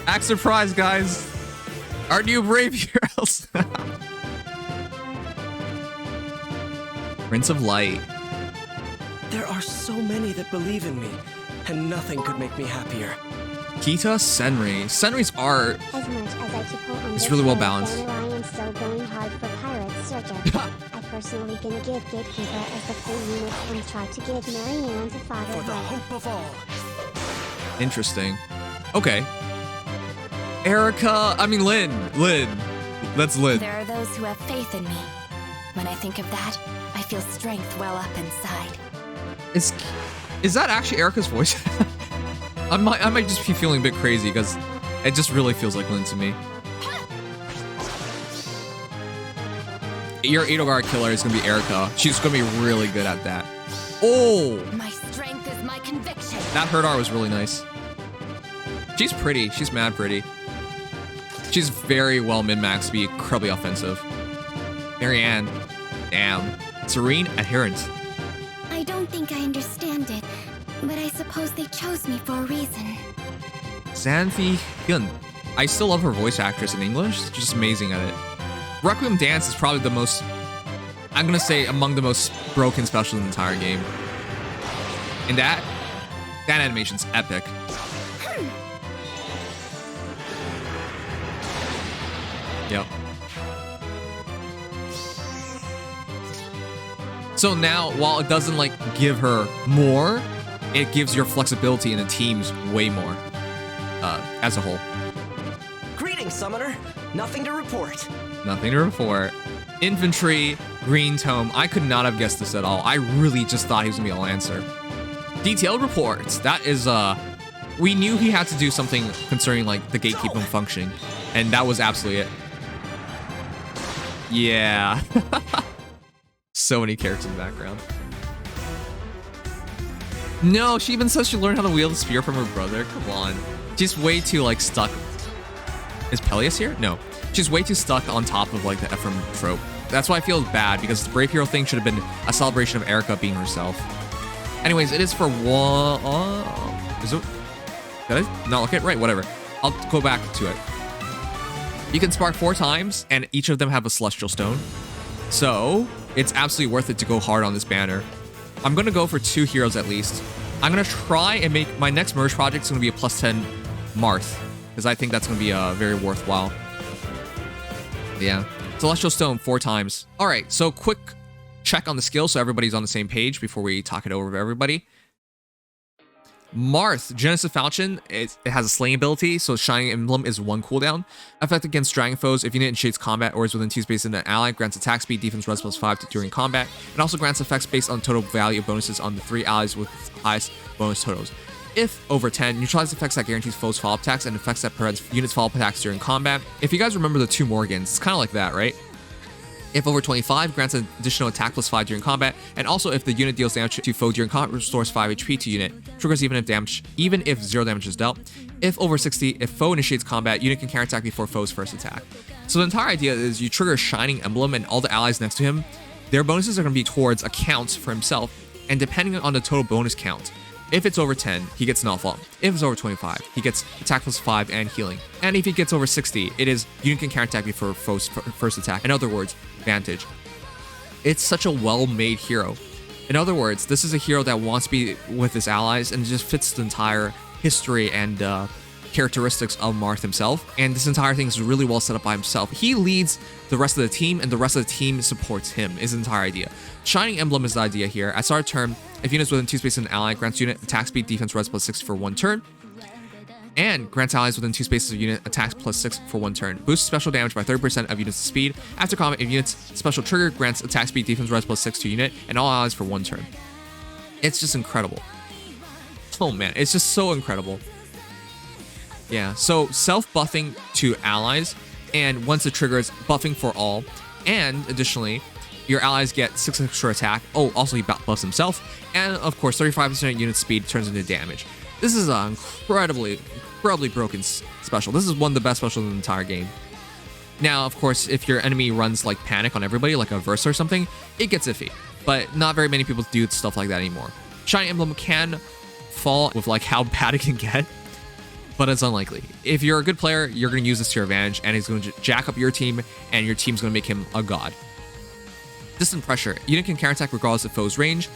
Act surprised, guys. Our new brave heroes. Prince of Light. There are so many that believe in me, and nothing could make me happier. Kita Senri. Senri's art As much as I could pull on is this really well rope, balanced. then I am still going hard for Pirate Searcher. I personally gonna give Gatekeeper as the full unit and try to give Marianne to fodder For the her. hope of all. Interesting. Okay. Eirika. I mean, Lynn. That's Lynn. There are those who have faith in me. When I think of that, I feel strength well up inside. Is that actually Eirika's voice? I might just be feeling a bit crazy because it just really feels like Lynn to me. Your Eidolgar killer is gonna be Eirika. She's gonna be really good at that. Oh! My strength is my conviction. That herd art was really nice. She's pretty. She's mad pretty. She's very well min-maxed to be incredibly offensive. Marianne. Damn. Serene, Adherent. I don't think I understand it, but I suppose they chose me for a reason. Zanfi Hyun. I still love her voice actress in English. She's just amazing at it. Requiem Dance is probably the most, I'm gonna say, among the most broken specials in the entire game. And that animation's epic. Yep. So now, while it doesn't like give her more, it gives your flexibility in the teams way more, as a whole. Greetings, Summoner. Nothing to report. Nothing to report. Infantry, Green Tome. I could not have guessed this at all. I really just thought he was gonna be a Lancer. Detailed reports. That is, we knew he had to do something concerning like the gatekeeping functioning, and that was absolutely it. Yeah. So many characters in the background. No, she even says she learned how to wield the spear from her brother. Come on. She's way too like stuck. Is Peleus here? No. She's way too stuck on top of like the Ephraim trope. That's why I feel bad, because the Brave Hero thing should have been a celebration of Eirika being herself. Anyways, it is for one. Is it? Did I not look at it? Right, whatever. I'll go back to it. You can spark 4 times, and each of them have a Celestial Stone. So it's absolutely worth it to go hard on this banner. I'm gonna go for 2 heroes at least. I'm gonna try and make my next merge project is gonna be a +10 Marth, because I think that's gonna be very worthwhile. Yeah, Celestial Stone 4 times. All right, so quick check on the skills so everybody's on the same page before we talk it over to everybody. Marth, Genesis Falchion, it has a slaying ability, so Shining Emblem is 1 cooldown. Effect against dragon foes: if unit initiates combat or is within T space in an ally, grants attack speed, defense res +5 during combat, and also grants effects based on total value of bonuses on the 3 allies with highest bonus totals. If over 10, neutralize effects that guarantees foes follow-up attacks and effects that prevents units follow-up attacks during combat. If you guys remember the 2 Morgans, it's kind of like that, right? If over 25, grants an additional attack +5 during combat, and also if the unit deals damage to foe during combat, restores 5 HP to unit, triggers even if 0 damage is dealt. If over 60, if foe initiates combat, unit can counterattack before foe's first attack. So the entire idea is you trigger a Shining Emblem, and all the allies next to him, their bonuses are going to be towards accounts for himself, and depending on the total bonus count. If it's over 10, he gets an Alpha. If it's over 25, he gets attack +5 and healing. And if he gets over 60, it is unit can counterattack before foe's first attack. In other words, Vantage. It's such a well-made hero. In other words, this is a hero that wants to be with his allies and just fits the entire history and characteristics of Marth himself. And this entire thing is really well set up by himself. He leads the rest of the team, and the rest of the team supports him, is the entire idea. Shining Emblem is the idea here. At start of turn, if units within 2 space in an ally, grants unit attack speed, defense res +6 for 1 turn. And grants allies within 2 spaces of unit attacks +6 for 1 turn. Boosts special damage by 30% of units' speed. After combat, if unit's special trigger, grants attack speed, defense res +6 to unit, and all allies for 1 turn. It's just incredible. Oh man, it's just so incredible. Yeah, so self-buffing to allies, and once it triggers, buffing for all. And additionally, your allies get 6 extra attack. Oh, also he buffs himself. And of course, 35% unit speed turns into damage. This is an incredibly broken special. This is one of the best specials in the entire game. Now, of course, if your enemy runs like panic on everybody, like a Versa or something, it gets iffy. But not very many people do stuff like that anymore. Shining Emblem can fall with like how bad it can get. but it's unlikely. If you're a good player, you're going to use this to your advantage, and he's going to jack up your team, and your team's going to make him a god. Distant pressure. Unit can counterattack regardless of foe's range.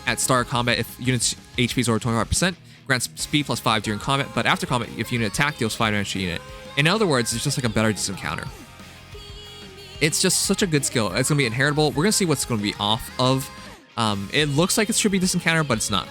At start of combat, if unit's HP is over 25%, grants speed +5 during combat, but after combat, if unit attack, deals 5 damage to unit. In other words, it's just like a better distant counter. It's just such a good skill. It's going to be inheritable. We're going to see what's going to be off of. It looks like it should be distant counter, but it's not.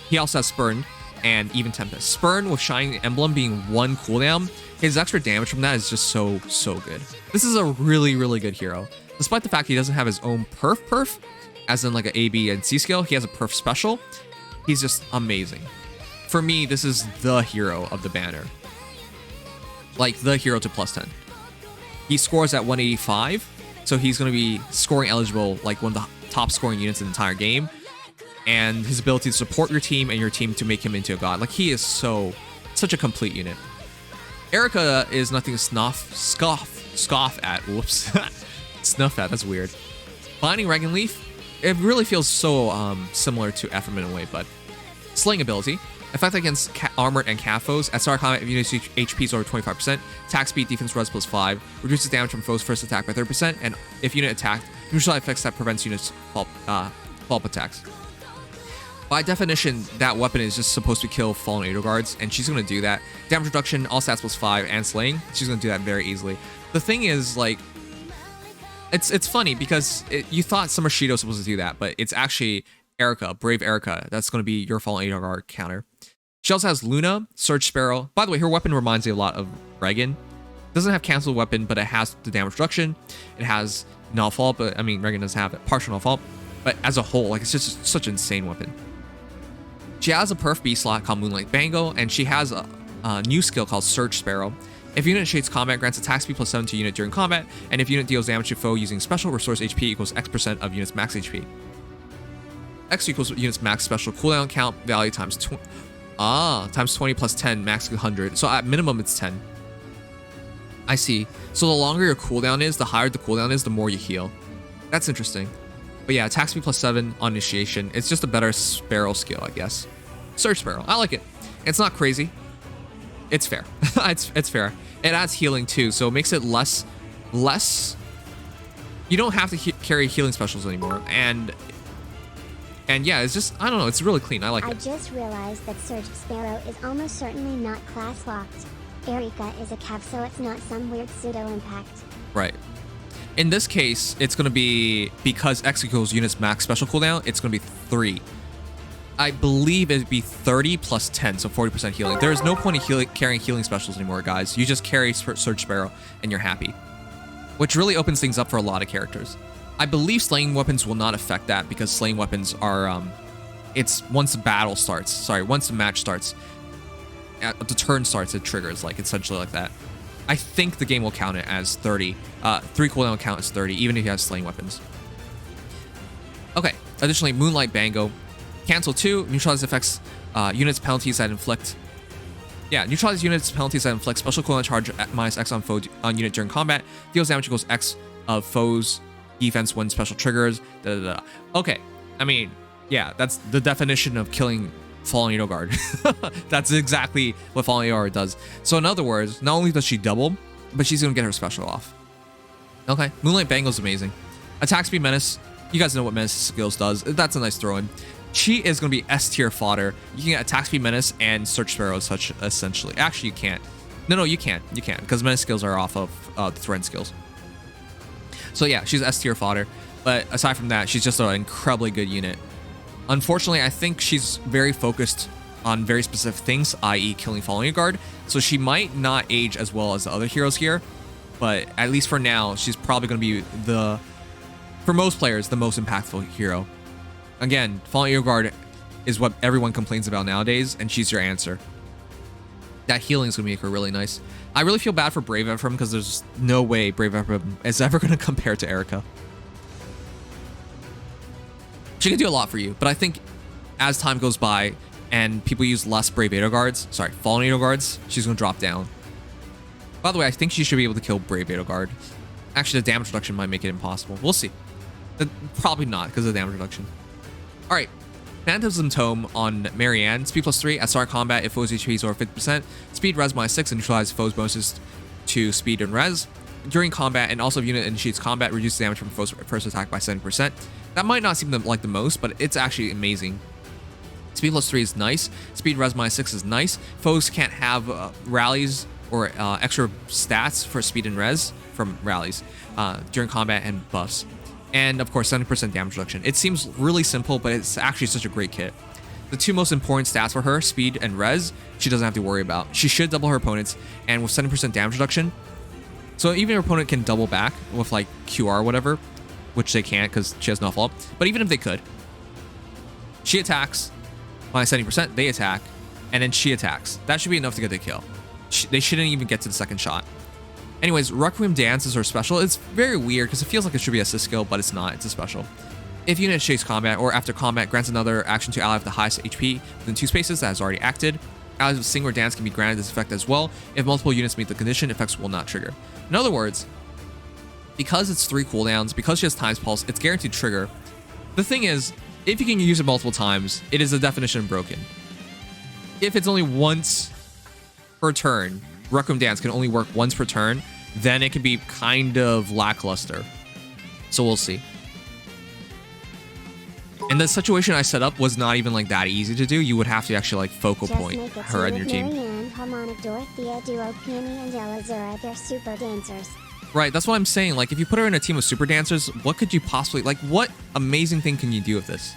He also has Spurn and even Tempest. Spurn with Shining Emblem being 1 cooldown, his extra damage from that is just so good. This is a really good hero. Despite the fact he doesn't have his own perf, as in like an A, B, and C skill, he has a perf special. He's just amazing. For me, this is the hero of the banner. Like, the hero to +10. He scores at 185, so he's going to be scoring eligible, like one of the top scoring units in the entire game. And his ability to support your team and your team to make him into a god. Like, he is such a complete unit. Eirika is nothing to scoff at. Whoops. Snuff at, that's weird. Binding Regan Leaf, it really feels so similar to Ephraim in a way, but Slaying ability. Effect against armored and cat foes. At start of combat, if unit's HP is over 25%, attack speed, defense res +5, reduces damage from foe's first attack by 30%, and if unit attacked, neutralize effects that prevents units follow-up attacks. By definition, that weapon is just supposed to kill fallen Edo guards, and she's going to do that. Damage reduction, all stats +5, and slaying. She's going to do that very easily. The thing is, like, it's funny because you thought Summer Shido was supposed to do that, but it's actually Eirika, Brave Eirika. That's going to be your fallen Edo guard counter. She also has Luna, Surge Sparrow. By the way, her weapon reminds me a lot of Regan. Doesn't have cancel weapon, but it has the damage reduction. It has null fault, but I mean, Regan doesn't have it. Partial null fault. But as a whole, like, it's just such an insane weapon. She has a perf B slot called Moonlight Bango, and she has a new skill called Surge Sparrow. If unit initiates combat, grants attack speed +7 to unit during combat, and if unit deals damage to foe using special, restores HP equals X% of unit's max HP. X equals unit's max special cooldown count value times 20 +10, max 100. So at minimum, it's 10. I see. So the longer your cooldown is, the higher the cooldown is, the more you heal. That's interesting. But yeah, attack speed +7 on initiation. It's just a better Sparrow skill, I guess. Surge Sparrow. I like it. It's not crazy. It's fair. it's fair. It adds healing too, so it makes it less. You don't have to carry healing specials anymore, and yeah, it's just, I don't know, it's really clean. I like it. I just realized that Surge Sparrow is almost certainly not class locked. Eirika is a cap, so it's not some weird pseudo impact. Right. In this case, it's going to be, because X equals unit's max special cooldown, it's going to be 3. I believe it'd be 30 +10, so 40% healing. There is no point in carrying healing specials anymore, guys. You just carry Surge Sparrow and you're happy. Which really opens things up for a lot of characters. I believe slaying weapons will not affect that, because slaying weapons are, it's once the battle starts, once the match starts, the turn starts, it triggers, like, essentially like that. I think the game will count it as 30. 3 cooldown count as 30, even if you have slaying weapons. Okay, additionally, Moonlight Bango. Cancel 2, neutralize effects, units penalties that inflict. Yeah, neutralize units penalties that inflict special cooldown charge at -X on foe on unit during combat. Deals damage equals X of foes defense when special triggers. Okay, I mean, yeah, that's the definition of killing Fallen Edo Guard. That's exactly what Fallen Edo Guard does. So in other words, not only does she double, but she's gonna get her special off. Okay, Moonlight Bangle's amazing. Attack speed menace. You guys know what menace skills does. That's a nice throw-in. She is gonna be S tier fodder. You can get attack speed menace and Search Sparrow such essentially. Actually, you can't. No, you can't. You can't, because menace skills are off of the threat skills. So yeah, she's S tier fodder. But aside from that, she's just an incredibly good unit. Unfortunately, I think she's very focused on very specific things, i.e. killing Fallen Edo Guard. So she might not age as well as the other heroes here. But at least for now, she's probably going to be for most players, the most impactful hero. Again, Fallen Edo Guard is what everyone complains about nowadays, and she's your answer. That healing is going to make her really nice. I really feel bad for Brave Ephraim, because there's no way Brave Ephraim is ever going to compare to Eirika. She can do a lot for you, but I think as time goes by and people use less Brave Edo Guards, Fallen Edo Guards, she's going to drop down. By the way, I think she should be able to kill Brave Edo Guard. Actually, the damage reduction might make it impossible. We'll see. Probably not, because of the damage reduction. All right, Phantasm Tome on Marianne, speed +3 at start combat if foes HP is over 50%, speed res -6 and neutralize foes bonuses to speed and res. During combat, and also if unit initiates combat, reduces damage from foes first attack by 70%. That might not seem like the most, but it's actually amazing. Speed +3 is nice. Speed res -6 is nice. Foes can't have rallies or extra stats for speed and res from rallies during combat and buffs. And of course, 70% damage reduction. It seems really simple, but it's actually such a great kit. The two most important stats for her, speed and res, she doesn't have to worry about. She should double her opponents, and with 70% damage reduction, so even her opponent can double back with like QR or whatever, which they can't because she has no fault. But even if they could, she attacks, minus 70%, they attack, and then she attacks. That should be enough to get the kill. They shouldn't even get to the second shot. Anyways, Requiem Dance is her special. It's very weird because it feels like it should be a assist skill, but it's not. It's a special. If unit initiates combat or after combat, grants another action to ally with the highest HP within 2 spaces that has already acted. Allies with Sing or Dance can be granted this effect as well. If multiple units meet the condition, effects will not trigger. In other words, because it's 3 cooldowns, because she has Times Pulse, it's guaranteed trigger. The thing is, if you can use it multiple times, it is a definition of broken. If it's only once per turn, Requiem Dance can only work once per turn, then it can be kind of lackluster. So we'll see. And the situation I set up was not even like that easy to do. You would have to actually like focal point her on your team. Marianne, Harmonic, Dorothea, Duo, Penny, and Elazura, they're super dancers. Right, that's what I'm saying. Like, if you put her in a team of super dancers, what could you possibly... Like, what amazing thing can you do with this?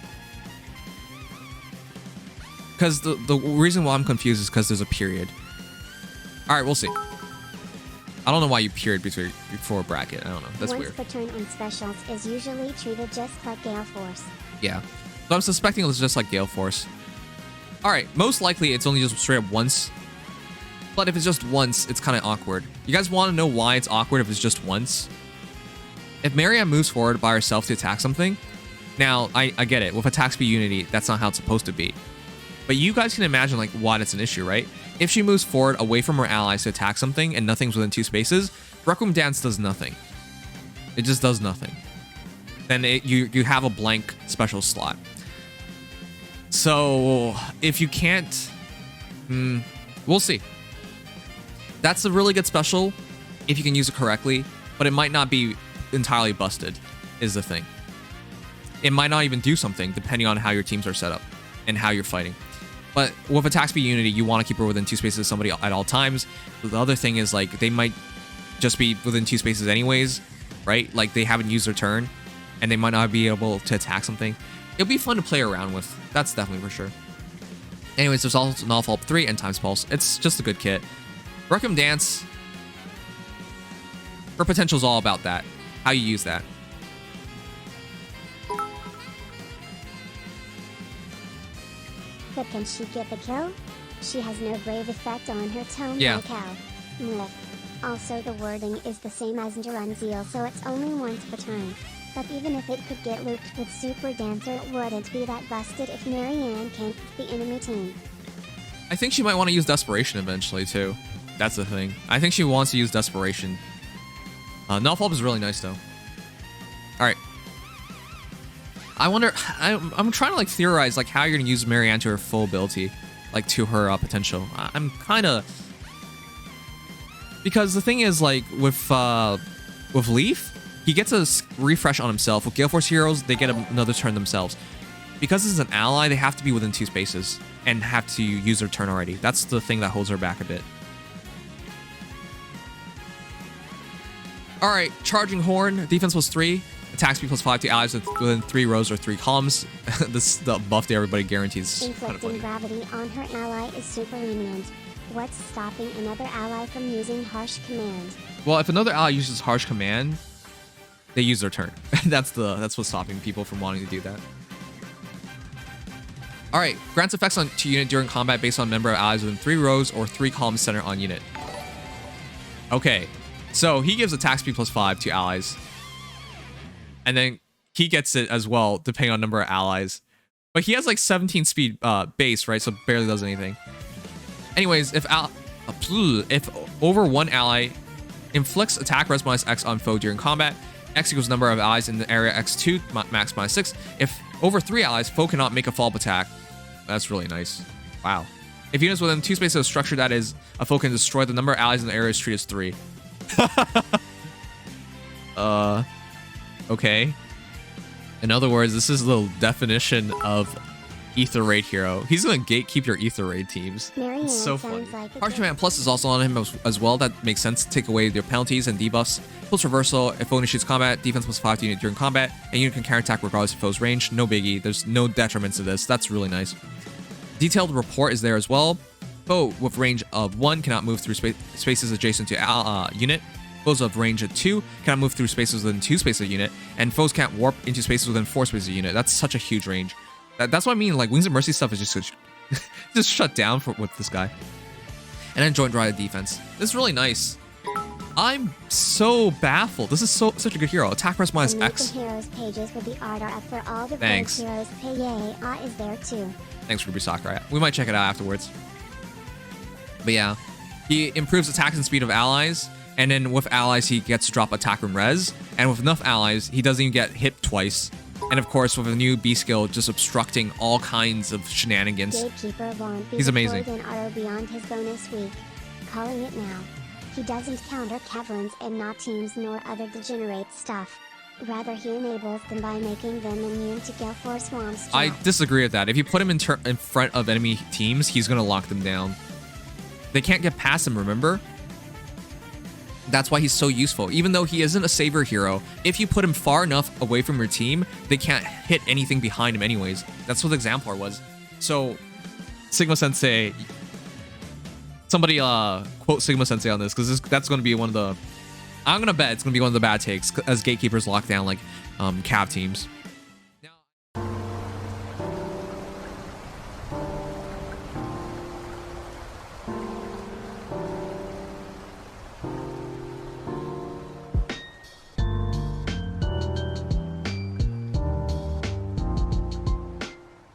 Because the reason why I'm confused is because there's a period. Alright, we'll see. I don't know why you period before a bracket. I don't know. That's weird. Once per turn on specials is usually treated just like Gale Force. Yeah. So I'm suspecting it was just like Gale Force. Alright, most likely it's only just straight up once. But if it's just once, it's kind of awkward. You guys want to know why it's awkward if it's just once? If Marianne moves forward by herself to attack something, now, I get it. With attack speed unity, that's not how it's supposed to be. But you guys can imagine like why it's an issue, right? If she moves forward away from her allies to attack something and nothing's within 2 spaces, Requiem Dance does nothing. It just does nothing. Then you have a blank special slot. So if you can't, we'll see. That's a really good special if you can use it correctly, but it might not be entirely busted, is the thing. It might not even do something depending on how your teams are set up and how you're fighting. But with attack speed unity, you want to keep her within 2 spaces of somebody at all times. The other thing is like they might just be within 2 spaces anyways, right? Like they haven't used their turn and they might not be able to attack something. It'll be fun to play around with. That's definitely for sure. Anyways, there's also Null Fault 3 and Times Pulse. It's just a good kit. Requiem Dance, her potential is all about that. How you use that. But can she get the kill? She has no brave effect on her tone like how. Meh. Also the wording is the same as Zeal, so it's only once per turn. But even if it could get looped with Super Dancer, it wouldn't be that busted if Marianne can't the enemy team. I think she might want to use Desperation eventually too. That's the thing. I think she wants to use Desperation. Null Fault is really nice though. Alright. I wonder, I'm trying to like theorize like how you're gonna use Marianne to her full ability, like to her potential. I'm kind of, because the thing is like with Leaf, he gets a refresh on himself. With Gale Force heroes, they get another turn themselves. Because this is an ally, they have to be within 2 spaces and have to use their turn already. That's the thing that holds her back a bit. All right, Charging Horn, defense was 3. Attack speed +5 to allies within 3 rows or 3 columns. This the buff that everybody guarantees. Inflicting gravity on her ally is super lenient. What's stopping another ally from using Harsh Command? Well, if another ally uses Harsh Command, they use their turn. That's what's stopping people from wanting to do that. All right, grants effects to unit during combat based on member of allies within 3 rows or 3 columns center on unit. Okay, so he gives attack speed +5 to allies. And then he gets it as well, depending on number of allies. But he has like 17 speed base, right? So barely does anything. Anyways, if over one ally inflicts attack res -X on foe during combat, X equals number of allies in the area X2, max -6. If Over 3 allies, foe cannot make a follow-up attack. That's really nice. Wow. If units within 2 spaces of structure that is, a foe can destroy the number of allies in the area is treated as 3. Okay. In other words, this is the definition of Ether Raid hero. He's gonna gatekeep your Ether Raid teams. Marianne It's so funny. like Harsh Command Plus is also on him as well. That makes sense to take away their penalties and debuffs. Close reversal, if foe initiates combat, defense +5 to unit during combat, and unit can counterattack regardless of foe's range. No biggie. There's no detriments to this. That's really nice. Detailed report is there as well. Foe with range of 1 cannot move through spaces adjacent to unit. Foes of range of 2 cannot move through spaces within 2 spaces of unit, and foes can't warp into spaces within 4 spaces of unit. That's such a huge range. That's what I mean. Like Wings of Mercy stuff is just shut down with this guy. And then Joint Riot defense. This is really nice. I'm so baffled. This is such a good hero. Attack press minus X. The Heroes pages with the art are up for all the Thanks. Heroes pay. Yay, is there too. Thanks, Ruby Sakurai. We might check it out afterwards. But yeah, he improves attack and speed of allies. And then with allies, he gets to drop attack and res. And with enough allies, he doesn't even get hit twice. And of course, with a new B skill, just obstructing all kinds of shenanigans. Gatekeeper won't be He's amazing. deployed in auto beyond his bonus week. Calling it now. He doesn't counter caverns and not teams nor other degenerate stuff. Rather, he enables them by making them immune to Gale Force Swarm's I trap. disagree with that. If you put him in front of enemy teams, he's going to lock them down. They can't get past him, remember? That's why he's so useful. Even though he isn't a savior hero, if you put him far enough away from your team, they can't hit anything behind him anyways. That's what the Exemplar was. So, Sigma Sensei... Somebody quote Sigma Sensei on this, because that's going to be one of the... I'm going to bet it's going to be one of the bad takes, as Gatekeepers lock down, like, Cav teams.